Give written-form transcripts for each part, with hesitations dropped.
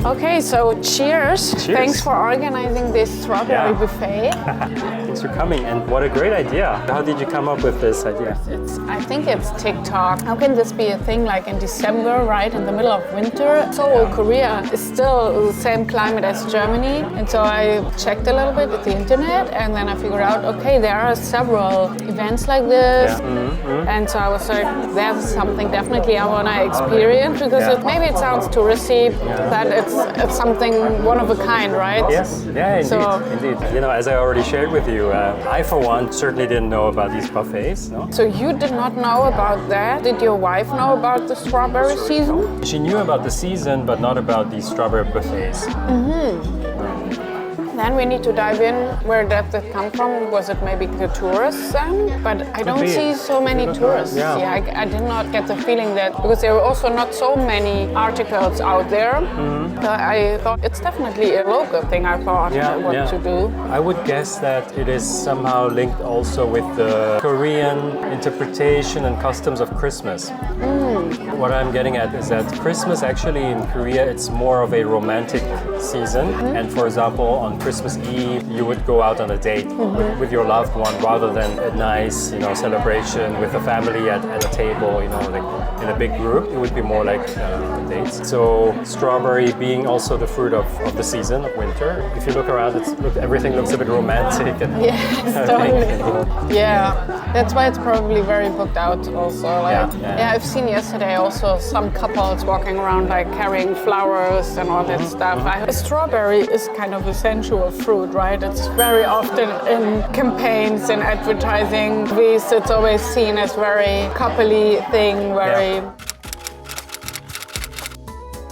Okay, so cheers. Cheers. Thanks for organizing this strawberry buffet. Thanks for coming, and what a great idea. How did you come up with this idea? I think it's TikTok. How can this be a thing like in December, right, in the middle of winter? Seoul, Korea is still the same climate as Germany. And so I checked a little bit at the internet, and then I figured out, okay, there are several events like this. And so I was like, there's something definitely I want to experience, because maybe it sounds touristy, but it's something one of a kind, right? Yes, yeah, indeed. You know, as I already shared with you, I for one certainly didn't know about these buffets. No? So you did not know about that? Did your wife know about the strawberry season? She knew about the season, but not about these strawberry buffets. Then we need to dive in. Where did that come from? Was it maybe the tourists then? But I don't see so many tourists. I did not get the feeling that, because there were also not so many articles out there. So I thought it's definitely a local thing. I thought what to do. I would guess that it is somehow linked also with the Korean interpretation and customs of Christmas. What I'm getting at is that Christmas actually in Korea, it's more of a romantic season. And for example, on Christmas Eve, you would go out on a date with your loved one rather than a nice, celebration with a family at a table, like in a big group. It would be more like dates. So strawberry being also the fruit of the season of winter. If you look around, everything looks a bit romantic. And Totally. That's why it's probably very booked out also. I've seen yesterday also some couples walking around like carrying flowers and all that stuff. Strawberry is kind of a sensual fruit, right? It's very often in campaigns and advertising. It's always seen as very coupley thing,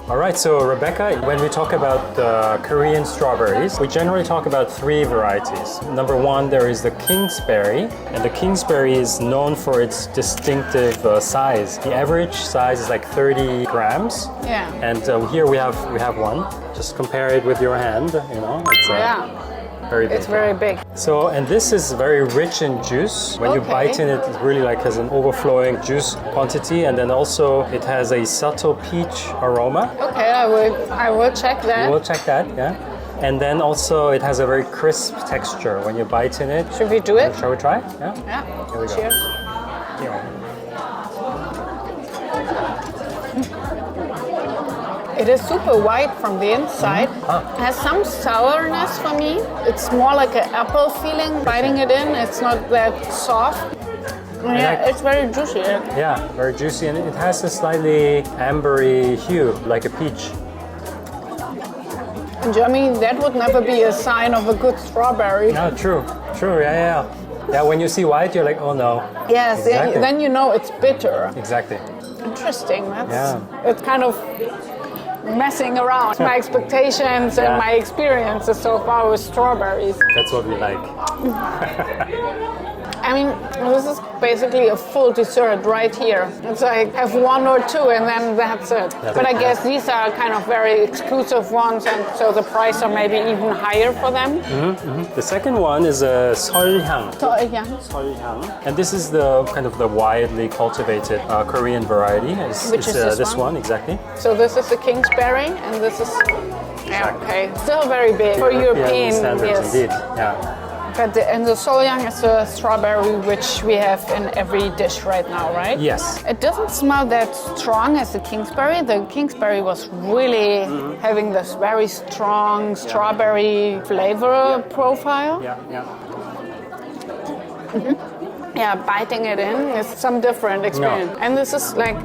All right, so Rebecca, when we talk about Korean strawberries, we generally talk about 3 varieties. Number 1, there is the Kingsberry, and the Kingsberry is known for its distinctive size. The average size is like 30 grams. And here we have one. Just compare it with your hand, it's very big. It's very big. So, and this is very rich in juice. When you bite in it, it really has an overflowing juice quantity, and then also it has a subtle peach aroma. Okay, I will check that. You will check that, yeah. And then also it has a very crisp texture when you bite in it. Should we do it? Shall we try? Yeah. Yeah. Here we go. Cheers. It is super white from the inside. It has some sourness for me. It's more like an apple feeling, biting it in. It's not that soft. It's very juicy. Yeah, very juicy, and it has a slightly ambery hue, like a peach. In Germany, that would never be a sign of a good strawberry. No, true, yeah. Yeah, when you see white, you're like, oh no. Yes, exactly. Then you know it's bitter. Exactly. Interesting. It's kind of messing around my expectations and my experiences so far with strawberries. That's what we like. I mean, this is basically a full dessert right here. It's like have 1 or 2 and then that's it. But I guess these are kind of very exclusive ones, and so the price are maybe even higher for them. The second one is a Seolhyang. Seolhyang. And this is the kind of the widely cultivated Korean variety. Which is this one? Exactly. So this is the Kingsberry, and this is still very big for European standards, indeed. Yeah. And the Seolhyang is a strawberry which we have in every dish right now, right? Yes. It doesn't smell that strong as the Kingsberry. The Kingsberry was really having this very strong strawberry flavor profile. Biting it in is some different experience. And this is like,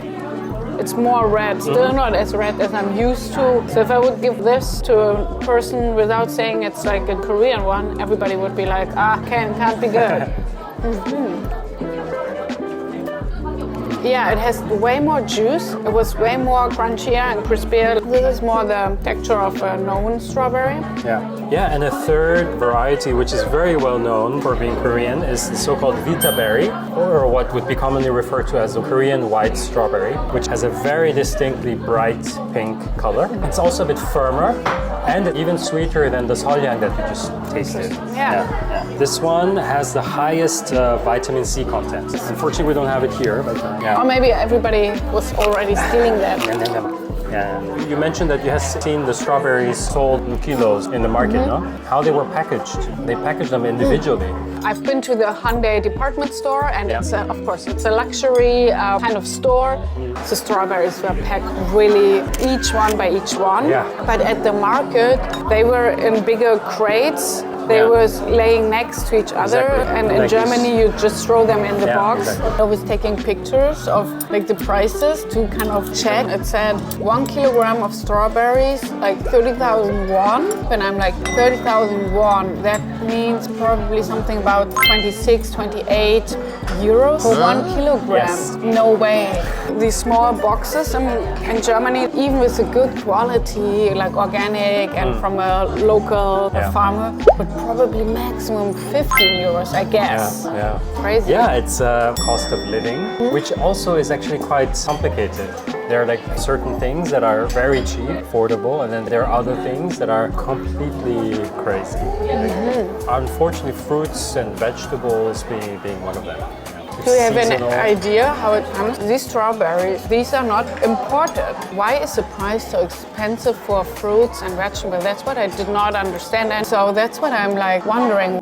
it's more red, still not as red as I'm used to. So if I would give this to a person without saying it's like a Korean one, everybody would be like, can't be good. Yeah, it has way more juice. It was way more crunchier and crispier. This is more the texture of a known strawberry. Yeah, and a third variety, which is very well known for being Korean, is the so-called Vita Berry, or what would be commonly referred to as a Korean white strawberry, which has a very distinctly bright pink color. It's also a bit firmer and even sweeter than the Seolhyang that we just tasted. This one has the highest vitamin C content. Unfortunately, we don't have it here, but Or maybe everybody was already stealing that. Yeah. You mentioned that you have seen the strawberries sold in kilos in the market, no? How they were packaged? They packaged them individually. I've been to the Hyundai department store, and it's of course it's a luxury kind of store. The strawberries were packed really each one by each one. Yeah. But at the market, they were in bigger crates. They were laying next to each other, Exactly. and in Like Germany this. you just throw them in the box. Exactly. I was taking pictures of like the prices to kind of check. It said 1 kilogram of strawberries, like 30,000 won. And I'm like, 30,000 won, that means probably something about 26, 28 euros for 1 kilogram. Yes. No way. These small boxes in Germany, even with a good quality, like organic and from a local farmer, would probably maximum 15 euros, I guess. Yeah. Crazy. Yeah, it's a cost of living, which also is actually quite complicated. There are like certain things that are very cheap, affordable, and then there are other things that are completely crazy. Unfortunately, fruits and vegetables being one of them. Do you have an idea how it comes? These strawberries, these are not imported. Why is the price so expensive for fruits and vegetables? That's what I did not understand. And so that's what I'm like wondering.